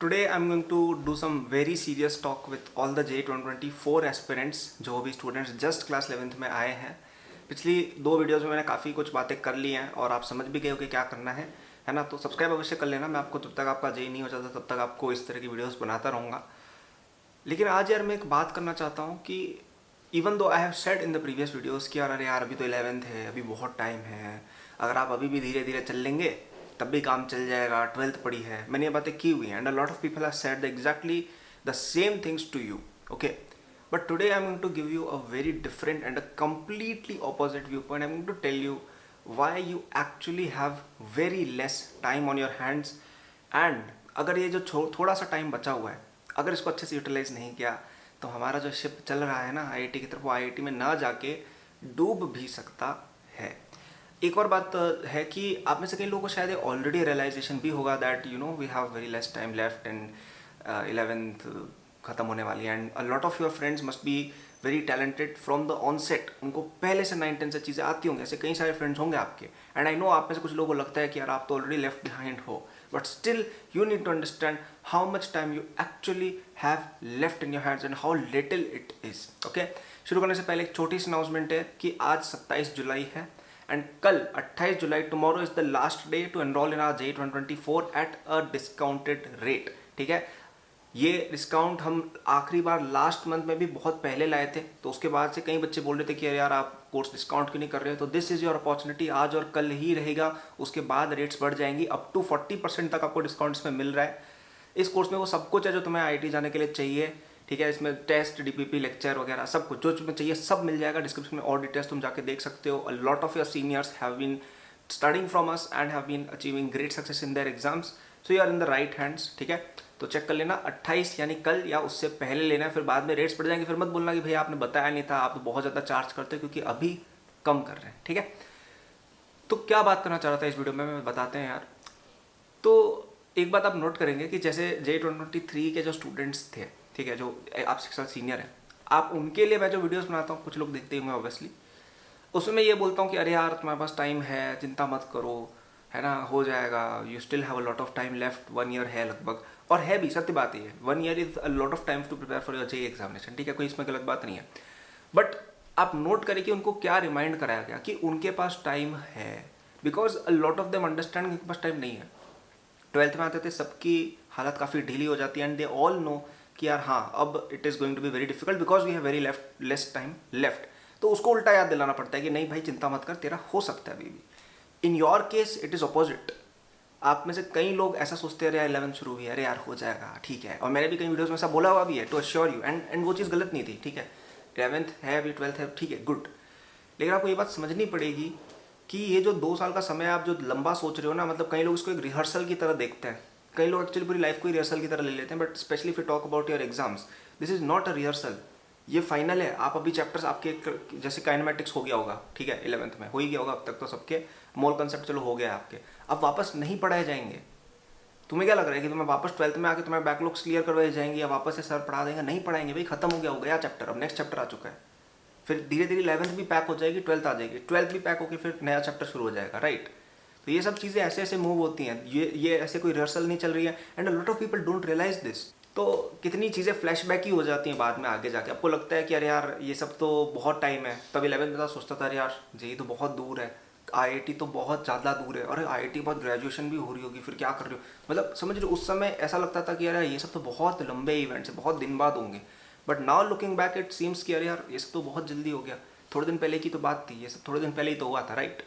Today I'm going to do some very serious talk with all the J2024 aspirants जो भी students just class 11th में आए हैं। पिछली दो वीडियोस में मैंने काफ़ी कुछ बातें कर ली हैं और आप समझ भी गए हो कि क्या करना है ना। तो सब्सक्राइब अवश्य कर लेना। मैं आपको जब तक आपका जे नहीं हो जाता तब तक आपको इस तरह की वीडियोस बनाता रहूँगा। लेकिन आज यार मैं एक बात करना चाहता हूँ कि even though I have said in the previous videos कि यार अरे यार अभी तो 11th है, अभी बहुत टाइम है, अगर आप अभी भी धीरे धीरे चल लेंगे तब भी काम चल जाएगा, 12th पड़ी है। मैंने ये बातें की हुई हैं and a lot of people have said the exactly the same things to you, okay. But today I am going to give you a very different and a completely opposite view point. I am going to tell you why you actually have very less time on your hands and अगर ये जो थोड़ा सा time बचा हुआ है, अगर इसको अच्छे से यूटिलाइज नहीं किया तो हमारा जो शिप चल रहा है ना आईआईटी की तरफ, वो आईआईटी में ना जाके डूब भी सकता है। एक और बात है कि आप में से कई लोगों को शायद ऑलरेडी रियलाइजेशन भी होगा that you know we have very less time left and 11th ख़त्म होने वाली है and a lot of your friends must be very talented from the onset. उनको पहले से 9-10 से चीज़ें आती होंगी, ऐसे कई सारे फ्रेंड्स होंगे आपके। एंड आई नो आप में से कुछ लोगों को लगता है कि यार आप तो ऑलरेडी लेफ्ट बिहाइंड हो, but still you need to understand how much time you actually have left in your hands and how little it is, okay? शुरू करने से पहले एक छोटी सी अनाउंसमेंट है कि आज 27 जुलाई है एंड कल 28 जुलाई, tomorrow is the last day to enroll in our J2024 at a discounted rate, ठीक है। ये डिस्काउंट हम आखिरी बार लास्ट मंथ में भी बहुत पहले लाए थे, तो उसके बाद से कई बच्चे बोल रहे थे कि यार आप कोर्स डिस्काउंट क्यों नहीं कर रहे हो। तो दिस इज़ योर अपॉर्चुनिटी, आज और कल ही रहेगा, उसके बाद रेट्स बढ़ जाएंगी। अप टू 40% तक आपको डिस्काउंट्स में मिल रहा है। इस कोर्स में वो सब कुछ है जो तुम्हें आईआईटी जाने के लिए चाहिए, ठीक है। इसमें टेस्ट, डीपीपी, लेक्चर वगैरह सब कुछ जो तुम्हें चाहिए सब मिल जाएगा। डिस्क्रिप्शन में और डिटेल्स तुम जाके देख सकते हो। A lot of your seniors have been studying from us and have been achieving great success in their exams, so you are in the right hands, ठीक है। तो चेक कर लेना, 28 यानी कल या उससे पहले लेना है, फिर बाद में रेट्स बढ़ जाएंगे। फिर मत बोलना कि भैया आपने बताया नहीं था, आप तो बहुत ज़्यादा चार्ज करते हो, क्योंकि अभी कम कर रहे हैं, ठीक है। तो क्या बात करना चाह रहा था इस वीडियो में, मैं बताते हैं यार। तो एक बात आप नोट करेंगे कि जैसे J2023 के जो स्टूडेंट्स थे, ठीक है, जो आप 6 साल सीनियर हैं, आप उनके लिए मैं जो वीडियोस बनाता हूँ, कुछ लोग देखते होंगे ऑब्वियसली, उसमें मैं ये बोलता हूँ कि अरे यार तुम्हारे पास टाइम है, चिंता मत करो, है ना, हो जाएगा, you still have a lot of time left, 1 year है लगभग। और है भी, सत्य बात ही है, 1 year is a lot of time to prepare for your JEE examination, ठीक है, कोई इसमें गलत बात नहीं है। बट आप नोट करें कि उनको क्या रिमाइंड कराया गया कि उनके पास टाइम है, because a lot of them understand उनके पास टाइम नहीं है। 12th में आते थे सबकी हालत काफ़ी ढीली हो जाती है एंड दे ऑल नो कि यार हाँ अब it is going to be very difficult because we have very less time left. तो उसको उल्टा याद दिलाना पड़ता है कि नहीं भाई चिंता मत कर, तेरा हो सकता है अभी भी। In your case it is opposite. आप में से कई लोग ऐसा सोचते हैं अरे यार 11th शुरू हुई है, अरे यार हो जाएगा, ठीक है। और मैंने भी कई वीडियोस में ऐसा बोला हुआ भी है टू अश्योर यू, एंड वो चीज़ गलत नहीं थी, ठीक है। 11th है अभी, 12th है, ठीक है, गुड। लेकिन आपको ये बात समझनी पड़ेगी कि ये जो 2 साल का समय आप जो लंबा सोच रहे हो ना, मतलब कई लोग इसको एक रिहर्सल की तरह देखते हैं, कई लोग एक्चुअली पूरी लाइफ को ही रिहर्सल की तरह ले लेते हैं। But specially if you talk about your exams, this is not a rehearsal, ये फाइनल है। आप अभी चैप्टर्स आपके जैसे काइनेमेटिक्स हो गया होगा, ठीक है, 11th में हो ही गया होगा अब तक तो सबके, मोल कंसेप्ट चलो हो गया आपके, अब वापस नहीं पढ़ाए जाएंगे। तुम्हें क्या लग रहा है कि तुम्हें वापस 12th में आके तुम्हें बैकलॉग्स क्लियर करवाए जाएंगे या वापस से सर पढ़ा देंगे? नहीं पढ़ाएंगे भाई, खत्म हो गया चैप्टर, अब नेक्स्ट चैप्टर आ चुका है। फिर धीरे धीरे 11th भी पैक हो जाएगी, 12th आ जाएगी, 12th भी पैक होकर फिर नया चैप्टर शुरू हो जाएगा, राइट। तो ये सब चीज़ें ऐसे ऐसे मूव होती हैं, ये ऐसे कोई रिहर्सल नहीं चल रही है and a lot of people don't realise this. तो कितनी चीज़ें फ्लैशबैक ही हो जाती हैं बाद में आगे जाके। आपको लगता है कि अरे यार ये सब तो बहुत टाइम है, तब 11th में सोचता था अरे यार जेई तो बहुत दूर है, आईआईटी तो बहुत ज़्यादा दूर है, अरे आईआईटी के बाद ग्रेजुएशन भी हो रही होगी, फिर क्या कर रहे हो, मतलब समझ रहे हो। उस समय ऐसा लगता था कि यार ये सब तो बहुत लंबे इवेंट्स है, बहुत दिन बाद होंगे। But now looking back it seems कि अरे यार ये सब तो बहुत जल्दी हो गया, थोड़े दिन पहले की तो बात थी, ये सब थोड़े दिन पहले ही तो हुआ था, राइट।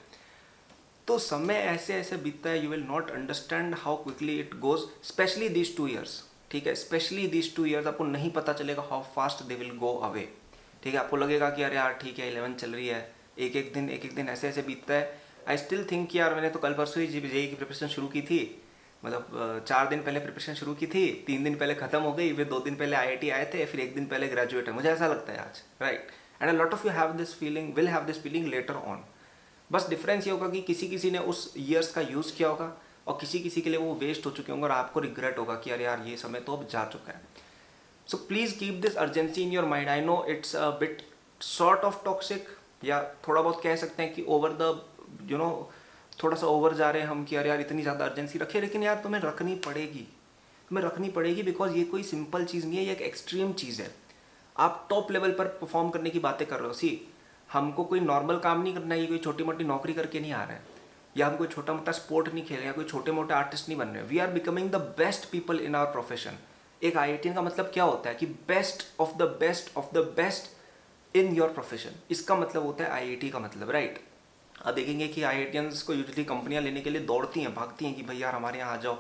तो समय ऐसे ऐसे बीतता है, you will not understand how quickly it goes, specially this 2 years, ठीक है, स्पेशली दिस 2 ईयर्स। आपको नहीं पता चलेगा how fast they will go away, ठीक है। आपको लगेगा कि अरे यार ठीक है 11th चल रही है, एक एक दिन ऐसे ऐसे बीतता है। आई स्टिल थिंक यार मैंने तो कल परसों ही जेई की प्रिपरेशन शुरू की थी, मतलब 4 दिन पहले प्रिपरेशन शुरू की थी, 3 दिन पहले खत्म हो गई, फिर 2 दिन पहले आईआईटी आए थे, फिर 1 दिन पहले ग्रेजुएट है, मुझे ऐसा लगता है आज, right. And a lot of you have this feeling, will have this feeling later on. बस डिफरेंस ये होगा कि किसी ने उस ईयर्स का यूज़ किया होगा और किसी के लिए वो वेस्ट हो चुके होंगे और आपको रिग्रेट होगा कि अरे यार ये समय तो अब जा चुका है। So please keep this urgency in your mind. I know it's a bit sort of toxic, या थोड़ा बहुत कह सकते हैं कि ओवर द यू नो थोड़ा सा ओवर जा रहे हैं हम कि अरे यार इतनी ज़्यादा अर्जेंसी रखे, लेकिन यार तुम्हें रखनी पड़ेगी। तुम्हें रखनी पड़ेगी, बिकॉज ये कोई सिंपल चीज़ नहीं है, ये एक एक्सट्रीम चीज़ है। आप टॉप लेवल पर परफॉर्म करने की बातें कर रहे हो। सी, हमको कोई नॉर्मल काम नहीं करना है, ये कोई छोटी मोटी नौकरी करके नहीं आ रहा है, या हम कोई छोटा मोटा स्पोर्ट नहीं खेल रहे हैं, कोई छोटे मोटे आर्टिस्ट नहीं बन रहे हैं। We are becoming the best people in our profession. एक IITian का मतलब क्या होता है कि best of the best of the best in your profession. इसका मतलब होता है IIT का मतलब, राइट। अब देखेंगे कि IITians को यूजुअली कंपनियां लेने के लिए दौड़ती हैं, भागती हैं कि भाई यार हमारे यहाँ आ जाओ।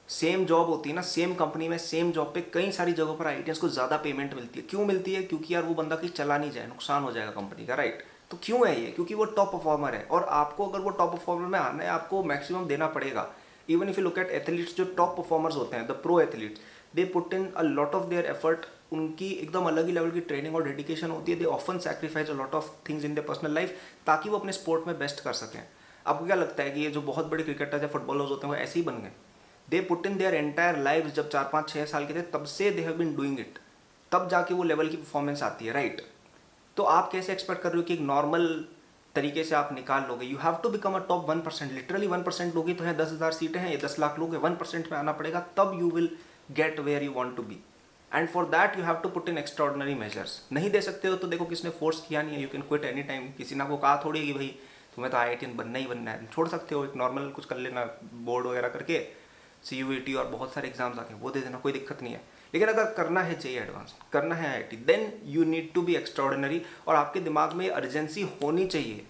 सेम जॉब होती है ना, सेम कंपनी में सेम जॉब पे कई सारी जगहों पर IITians को ज़्यादा पेमेंट मिलती है। क्यों मिलती है? क्योंकि यार वो बंदा कहीं चला नहीं जाए, नुकसान हो जाएगा कंपनी का, राइट। तो क्यों है ये? क्योंकि वो टॉप परफॉर्मर है, और आपको अगर वो टॉप परफॉर्मर में आना है, आपको मैक्सिमम देना पड़ेगा। Even if you look at athletes, जो टॉप परफॉर्मर्स होते हैं, the pro athletes, they put in a lot of their effort. उनकी एकदम अलग ही लेवल की ट्रेनिंग और डेडिकेशन होती है। They often sacrifice a lot of things in their personal life, ताकि वो अपने स्पोर्ट में बेस्ट कर सकें। आपको क्या लगता है कि ये जो बहुत बड़े क्रिकेटर्स या फुटबॉलर्स होते हैं वो ऐसे ही बन गए? They put in their entire life. जब 4-5-6 साल के थे तब से they have been doing it, तब जाके वो लेवल की परफॉर्मेंस आती है, राइट। तो आप कैसे एक्सपेक्ट कर रहे हो कि एक नॉर्मल तरीके से आप निकाल लोगे? You have to become a top 1%। Literally 1% लोगे तो हैं 10,000 सीटें हैं, ये 10 लाख लोग हैं, 1% में आना पड़ेगा, तब you will get where you want to be. And for that you have to put in extraordinary measures. नहीं दे सकते हो तो देखो किसने फोर्स किया नहीं है, you can quit any time. किसी ने आपको कहा थोड़ी कि भाई तुम्हें तो IITian बनना ही बनना है, छोड़ सकते हो, एक नॉर्मल कुछ कर लेना, बोर्ड वगैरह करके, CUET और बहुत सारे एग्जाम्स आके वो दे देना, कोई दिक्कत नहीं है। लेकिन अगर करना है JEE एडवांस, करना है IIT, then you need to be extraordinary. और आपके दिमाग में अर्जेंसी होनी चाहिए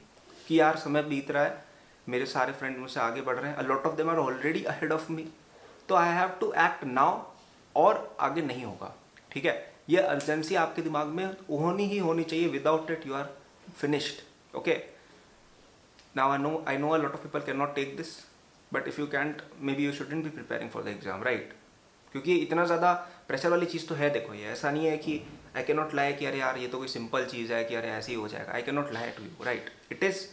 कि यार समय बीत रहा है, मेरे सारे फ्रेंड मुझसे आगे बढ़ रहे हैं, a lot of them are already ahead of me, तो I have to act now, और आगे नहीं होगा, ठीक है। ये अर्जेंसी आपके दिमाग में होनी ही होनी चाहिए, without it you are finished, okay. Now I know a lot of people can not take this, but if you can't, maybe you shouldn't be preparing for the exam, right. क्योंकि इतना ज़्यादा pressure वाली चीज़ तो है। देखो, ये ऐसा नहीं है कि आई कैन नॉट लाई कि अरे यार ये तो कोई सिंपल चीज़ है कि अरे ऐसे ही हो जाएगा। I can not lie to you, right. It is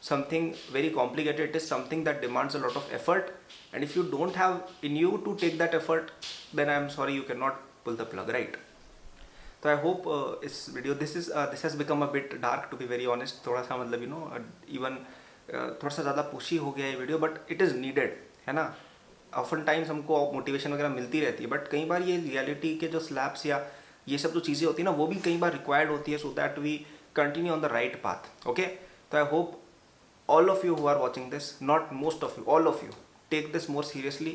something very complicated, it is something that demands a lot of effort, and if you don't have in you to take that effort, then I am sorry, you can not pull the plug, right. तो I hope इस video, this has become a bit dark to be very honest, थोड़ा सा मतलब you know even थोड़ा सा ज़्यादा pushy हो गया ये video, but it is needed, है ना। ऑफन टाइम्स हमको मोटिवेशन वगैरह मिलती रहती है, बट कई बार ये रियलिटी के जो स्लैब्स या ये सब जो चीज़ें होती है ना, वो भी कई बार रिक्वायर्ड होती है, so that we continue on the right path, okay. तो I hope all of you who are watching this, not most of you, all of you, take this more seriously,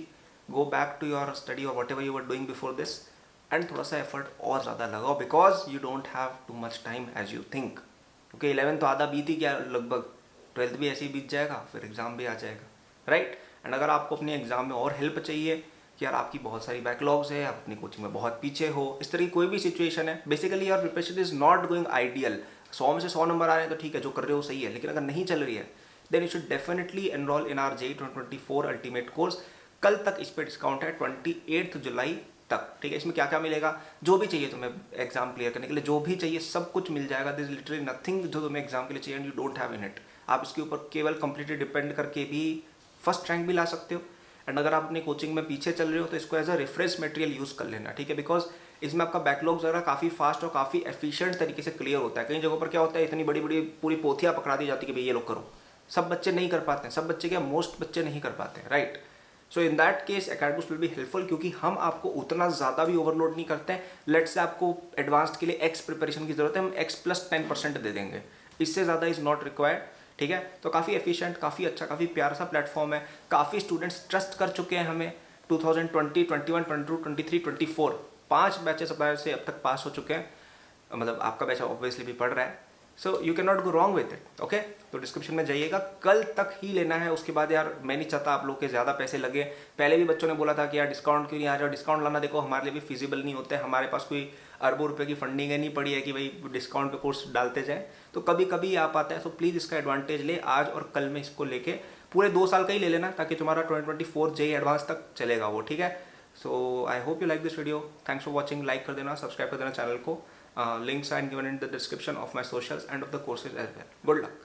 go back to your study or whatever you were doing before this, and थोड़ा सा effort और ज़्यादा लगाओ, because you don't have too much time as you think, okay। 11th तो आधा बीत ही गया लगभग, 12th भी ऐसे ही बीत जाएगा, फिर एग्ज़ाम भी आ जाएगा, राइट। एंड अगर आपको अपने एग्ज़ाम में और हेल्प चाहिए कि यार आपकी बहुत सारी बैकलॉग्स है, आप अपनी कोचिंग में बहुत पीछे हो, इस तरह की कोई भी सिचुएशन है, basically your preparation is not going ideal, 100 में से 100 नंबर आ रहे हैं तो ठीक है, जो कर रहे हो सही है, लेकिन अगर नहीं चल रही है, then you should definitely enrol in our JEE 2024 ultimate course. कल तक इस पर डिस्काउंट है, 28 जुलाई तक, ठीक है। इसमें क्या क्या मिलेगा, जो भी चाहिए तुम्हें एग्जाम क्लियर करने के लिए, जो भी चाहिए सब कुछ मिल जाएगा। दिस लिटरली नथिंग जो तुम्हें एग्जाम के लिए चाहिए and you don't have in it. आप इसके ऊपर केवल कंप्लीटली डिपेंड करके भी फर्स्ट रैंक भी ला सकते हो। एंड अगर आप अपनी कोचिंग में पीछे चल रहे हो तो इसको as a reference material use कर लेना, ठीक है। बिकॉज इसमें आपका बैकलॉग्स वगैरह काफ़ी फास्ट और काफ़ी एफिशिएंट तरीके से क्लियर होता है। कई जगहों पर क्या होता है, इतनी बड़ी बड़ी पूरी पोथियाँ पकड़ा दी जाती है कि भाई ये लोग करो, सब बच्चे नहीं कर पाते हैं, सब बच्चे क्या, मोस्ट बच्चे नहीं कर पाते हैं, right. So in that case academics will be helpful, क्योंकि हम आपको उतना ज़्यादा भी ओवरलोड नहीं करते हैं। लेट्स से आपको एडवांस्ड के लिए X प्रिपरेशन की ज़रूरत है, हम X + 10% दे देंगे, इससे ज़्यादा इज़ नॉट रिक्वायर्ड, ठीक है। तो काफ़ी एफिशिएंट, काफ़ी अच्छा, काफ़ी प्यारा सा प्लेटफॉर्म है। काफ़ी स्टूडेंट्स ट्रस्ट कर चुके हैं हमें। 2020, 21, 22, 23, 24 5 बैचेस से अब तक पास हो चुके हैं, मतलब आपका बैच ऑब्वियसली भी पढ़ रहा है। So you can not go wrong with it, okay. तो डिस्क्रिप्शन में जाइएगा, कल तक ही लेना है। उसके बाद यार मैं नहीं चाहता आप लोग के ज़्यादा पैसे लगे। पहले भी बच्चों ने बोला था कि यार डिस्काउंट क्यों नहीं आ रहा, डिस्काउंट लाना देखो हमारे लिए भी फिजिबल नहीं होता है, हमारे पास कोई अरबों रुपए की फंडिंग है नहीं पड़ी है कि भाई डिस्काउंट पे कोर्स डालते जाए, तो कभी कभी आ पाता है। सो प्लीज़ इसका एडवांटेज ले, आज और कल में इसको लेके पूरे 2 साल का ही ले लेना, ताकि तुम्हारा 2024 JEE एडवांस तक चलेगा वो, ठीक है। So I hope you like this video, thanks for watching. Like कर देना, सब्सक्राइब कर देना चैनल को। Links are given in the description of my socials and of the courses as well. Good luck.